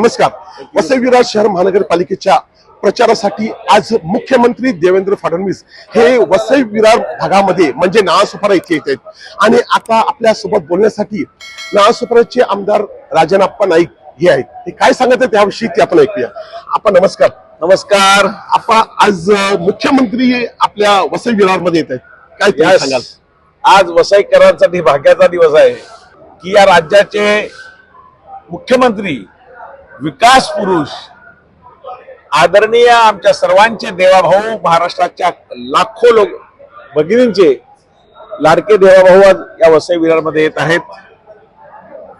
नमस्कार. वसई विरार शहर महानगरपालिकेच्या प्रचारासाठी आज मुख्यमंत्री देवेंद्र फडणवीस हे वसई विरार भागामध्ये म्हणजे नाळासोपारा इथे येत आहेत आणि आता आपल्या सोबत बोलण्यासाठी नाळासोपाराचे आमदार राजनप्पा नाईक हे आहेत. ते काय सांगत आहेत त्याविषयी ते आपण ऐकूया. आपण नमस्कार. नमस्कार. आपण आज मुख्यमंत्री आपल्या वसई विरार मध्ये येत आहेत, काय तुम्ही सांगाल? आज वसईकरांसाठी भाग्याचा दिवस आहे की या राज्याचे मुख्यमंत्री, विकास पुरुष, आदरणीय आमच्या सर्वांचे देवाभाऊ, महाराष्ट्राच्या लाखो लोक भगिनींचे लाडके देवाभाऊ आज या वसई विरार मध्ये येत आहेत.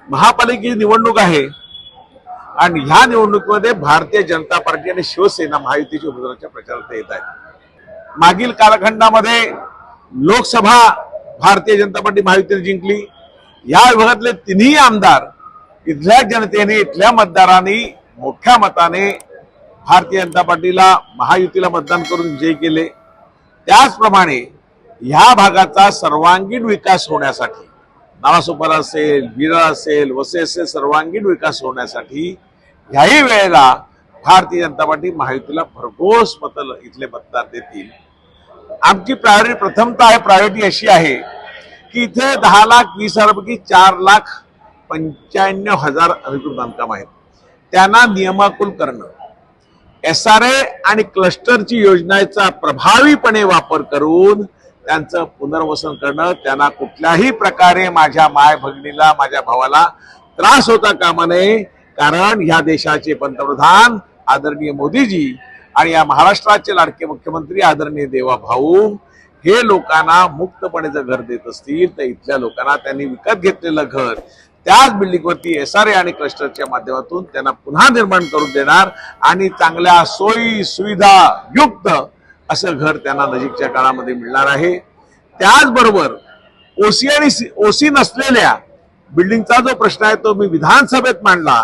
महापालिकेची निवडणूक आहे आणि ह्या निवडणुकीमध्ये भारतीय जनता पार्टी आणि शिवसेना महायुतीच्या उमेदवारांच्या प्रचारार्थ येत आहेत. मागील कालखंडामध्ये लोकसभा भारतीय जनता पार्टी महायुतीने जिंकली. या विभागातले तिन्ही आमदार इथल्या जनतेने, इथल्या मतदारांनी मोठ्या मताने भारतीय जनता पार्टीला, महायुतीला मतदान करून विजयी केले. त्याचप्रमाणे ह्या भागाचा सर्वांगीण विकास होण्यासाठी, नाळासोपारा असेल, विरार असेल, वसई असेल, सर्वांगीण विकास होण्यासाठी ह्याही वेळेला भारतीय जनता पार्टी महायुतीला भरघोस मतं इथले मतदार देतील. आमची प्रायोरिटी प्रथमतः आहे, प्रायोरिटी अशी आहे की इथे 10,20,000पैकी 4,95,000 अधिकृत बांधकाम आहेत. त्यांना नियमाकुल करणं, SRA आणि क्लस्टरची योजनेचा प्रभावीपणे वापर करून त्यांचं पुनर्वसन करणं, त्यांना कुठल्याही प्रकारे माझ्या माय भगिनीला, माझ्या भावाला त्रास होता कामा नये. कारण ह्या देशाचे पंतप्रधान आदरणीय मोदीजी आणि या महाराष्ट्राचे लाडके मुख्यमंत्री आदरणीय देवाभाऊ हे लोकांना मुक्तपणे जर घर देत असतील तर इथल्या लोकांना त्यांनी विकत घेतलेलं घर त्याच बिल्डिंगवरती SRA आणि क्लस्टरच्या माध्यमातून त्यांना पुन्हा निर्माण करून देणार आणि चांगल्या सोयी सुविधा युक्त असं घर त्यांना नजीकच्या काळामध्ये मिळणार आहे. त्याचबरोबर ओसी आणि ओसी नसलेल्या बिल्डिंगचा जो प्रश्न आहे तो मी विधानसभेत मांडला,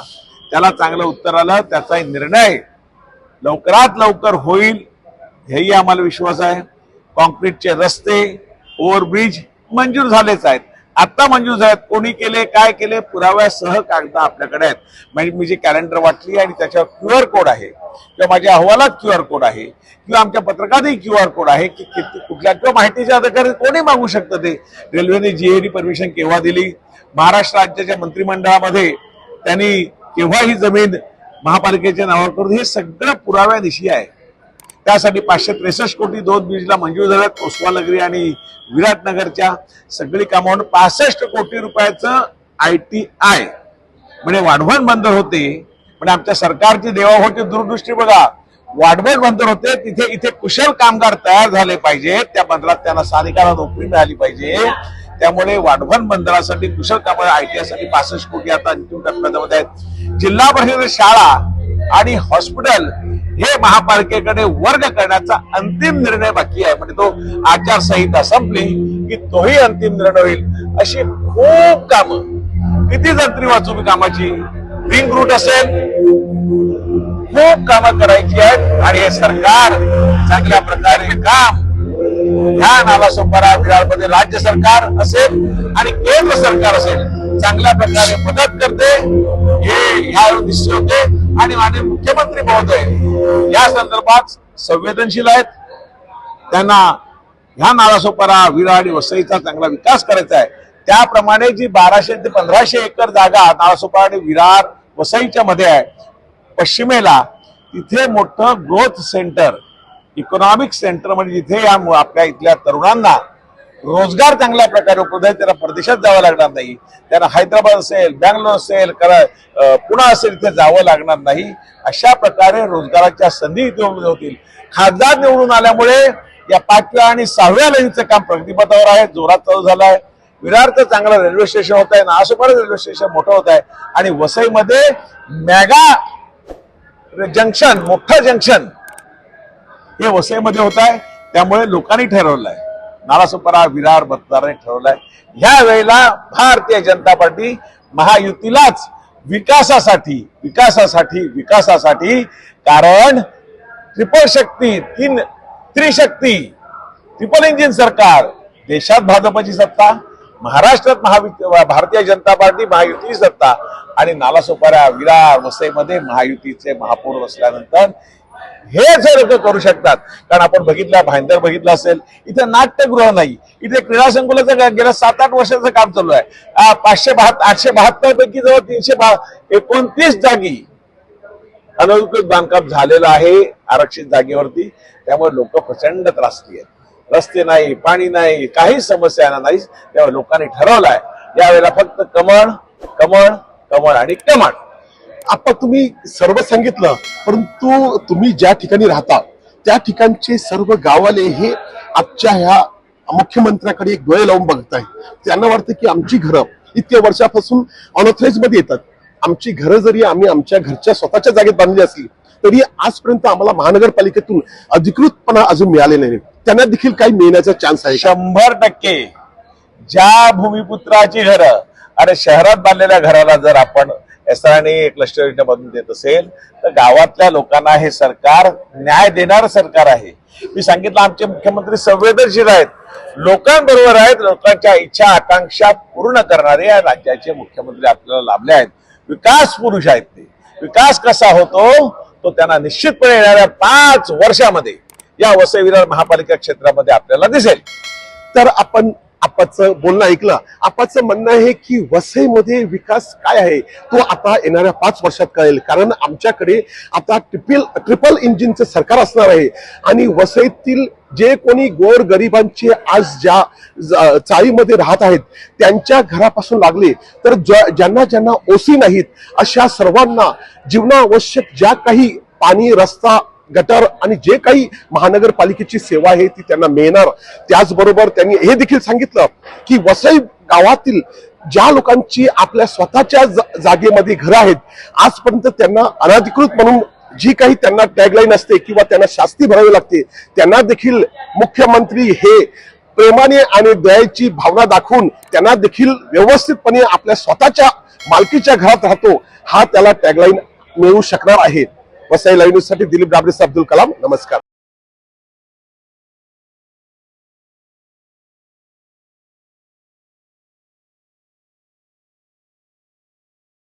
त्याला चांगलं उत्तर आलं. त्याचा निर्णय लवकरात लवकर होईल हेही आम्हाला विश्वास आहे. कॉन्क्रीटचे रस्ते, ओव्हरब्रिज मंजूर झालेच आहेत. आता मंजूर झालेत. कोणी केले, काय केले, पुराव्यासह कागद आपल्याकडे आहेत. म्हणजे मी जे कॅलेंडर वाटली आणि त्याच्यावर QR कोड आहे किंवा माझ्या अहवालात QR कोड आहे किंवा आमच्या पत्रकातही QR कोड आहे की कुठल्या किंवा माहितीच्या अधिकारी कोणी मागू शकतं. ते रेल्वेने GAD परमिशन केव्हा दिली, महाराष्ट्र राज्याच्या मंत्रिमंडळामध्ये त्यांनी केव्हा ही जमीन महापालिकेच्या नावावर करून, हे सगळं पुराव्यानिशी आहे. त्यासाठी 563 कोटी 2 ब्रिजला मंजूर झाल्यात. ओसवानगरी आणि विराटनगरच्या सगळी कामावरून 65 कोटी रुपयाचं ITI म्हणजे वाढवण बंदर होते. म्हणजे आमच्या सरकारची देवाभाऊची दूरदृष्टी बघा. वाढवण बंदर होते तिथे इथे कुशल कामगार तयार झाले पाहिजेत, त्या बंदरात त्यांना स्थानिकांना नोकरी मिळाली पाहिजे. त्यामुळे वाढवण बंदरासाठी, कुशल कामगार ITI साठी 65 कोटी आता अंतिम टप्प्यामध्ये आहेत. जिल्हा परिषद शाळा आणि हॉस्पिटल हे महापालिकेकडे वर्ग करण्याचा अंतिम निर्णय बाकी आहे. म्हणजे तो आचारसंहिता संपली की तोही अंतिम निर्णय होईल. अशी खूप कामं, किती जंत्री वाचू मी कामाची, रिंग रूट असेल, खूप कामं करायची आहेत आणि हे सरकार चांगल्या प्रकारे काम ह्या नाळासोपारा विरारमध्ये राज्य सरकार असेल आणि केंद्र सरकार असेल चांगल्या प्रकारे मदत करते हे ह्या दिसते होते. आणि माननीय मुख्यमंत्री महोदय या संदर्भात संवेदनशील आहेत. त्यांना ह्या नाळासोपारा, विरार आणि वसईचा चांगला विकास करायचा आहे. त्याप्रमाणे जी 1200 ते 1500 एकर जागा नाळासोपारा आणि विरार वसईच्या मध्ये आहे पश्चिमेला, तिथे मोठं ग्रोथ सेंटर, इकॉनॉमिक सेंटर म्हणजे जिथे या आपल्या इथल्या तरुणांना रोजगार चांगल्या प्रकारे उपलब्ध आहे. त्यांना परदेशात जावं लागणार नाही. त्यांना हैदराबाद असेल, बँगलोर असेल, पुणे असेल, इथे जावं लागणार नाही. अशा प्रकारे रोजगाराच्या संधी इथे उपलब्ध होतील. खासदार निवडून आल्यामुळे या 5व्या आणि 6व्या लाईनचं काम प्रगतीपथावर आहे, जोरात चालू झालं आहे. विरारचं चांगलं रेल्वे स्टेशन होत आहे, नाळासोपारा रेल्वे स्टेशन मोठं होत आहे आणि वसईमध्ये मेगा जंक्शन, मोठं जंक्शन हे वसईमध्ये होत आहे. त्यामुळे लोकांनी ठरवलं आहे, नाळासोपारा विरार मतदारांनी ठरवलंय ह्या वेळेला भारतीय जनता पार्टी महायुतीलाच विकासासाठी विकासासाठी विकासासाठी. कारण ट्रिपल शक्ती, त्रिशक्ती, ट्रिपल इंजिन सरकार, देशात भाजपची सत्ता, महाराष्ट्रात भारतीय जनता पार्टी महायुती सत्ता आणि नालासोपारा विरार वसईमध्ये महायुतीचे महापौर बसल्यानंतर हे जर करू शकतात. कारण आपण बघितलं भाईंदर बघितलं असेल, इथे नाट्यगृह नाही, इथे क्रीडा संकुलाचं गेल्या 7-8 वर्षाचं काम चालू आहे. 872 पैकी जवळ 329 जागी अनधिकृत बांधकाम झालेलं आहे आरक्षित जागेवरती. त्यामुळे लोक प्रचंड त्रासली आहेत. रस्ते नाही, पाणी नाही, काही समस्या नाही. तेव्हा लोकांनी ठरवलंय यावेळेला फक्त कमळ कमळ कमळ आणि कमळ. आता तुम्ही सर्व सांगितलं, परंतु तुम्ही ज्या ठिकाणी राहता त्या ठिकाणचे सर्व गाववाले हे आजच्या ह्या मुख्यमंत्र्याकडे एक डोळे लावून बघताय. त्यांना वाटतं की आमची घरं इतक्या वर्षापासून अनऑथराइज मध्ये येतात. आमची घरं जरी आम्ही आमच्या घरच्या स्वतःच्या जागेत बांधली असली तरी आजपर्यंत आम्हाला महानगरपालिकेतून अधिकृतपणा अजून मिळालेला नाही. त्यांना देखील काही मिळण्याचा चान्स आहे. 100% ज्या भूमिपुत्राची घरं, अरे शहरात बांधलेल्या घराला जर आपण एसआरने क्लस्टर योजना बांधून देत असेल तर गावातल्या लोकांना हे सरकार न्याय देणारं सरकार आहे. मी सांगितलं आमचे मुख्यमंत्री संवेदनशील आहेत, लोकांबरोबर आहेत, लोकांच्या इच्छा आकांक्षा पूर्ण करणारे या राज्याचे मुख्यमंत्री आपल्याला लाभले आहेत. विकास पुरुष आहेत ते. विकास कसा होतो तो त्यांना निश्चितपणे येणाऱ्या 5 वर्षामध्ये या वसई विरार महापालिका क्षेत्रामध्ये आपल्याला दिसेल. तर आपण आपाचं बोलणं ऐकलं. आपाचं म्हणणं आहे की वसईमध्ये विकास काय आहे तो आता येणाऱ्या 5 वर्षात कळेल. कारण आमच्याकडे आता ट्रिपल इंजिनचं सरकार असणार आहे आणि वसईतील जे कोणी गोर गरिबांचे आज ज्या चाळीमध्ये राहत आहेत त्यांच्या घरापासून लागले तर ज्यांना ज्यांना ओसी नाहीत अशा सर्वांना जीवनावश्यक ज्या काही पाणी, रस्ता, गटर आणि जे काही महानगरपालिकेची सेवा आहे ती त्यांना मिळणार. त्याचबरोबर त्यांनी हे देखील सांगितलं की वसई गावातील ज्या लोकांची आपल्या स्वतःच्या जागेमध्ये घरं आहेत आजपर्यंत त्यांना अनधिकृत म्हणून जी काही त्यांना टॅगलाईन असते किंवा त्यांना शास्ती भरावी लागते त्यांना देखील मुख्यमंत्री हे प्रेमाने आणि दयाची भावना दाखवून त्यांना देखील व्यवस्थितपणे आपल्या स्वतःच्या मालकीच्या घरात राहतो हा त्याला टॅगलाईन मिळू शकणार आहे. वसई लाईव्ह न्यूज साठी दिलीप डाबरे, अब्दुल कलाम, नमस्कार.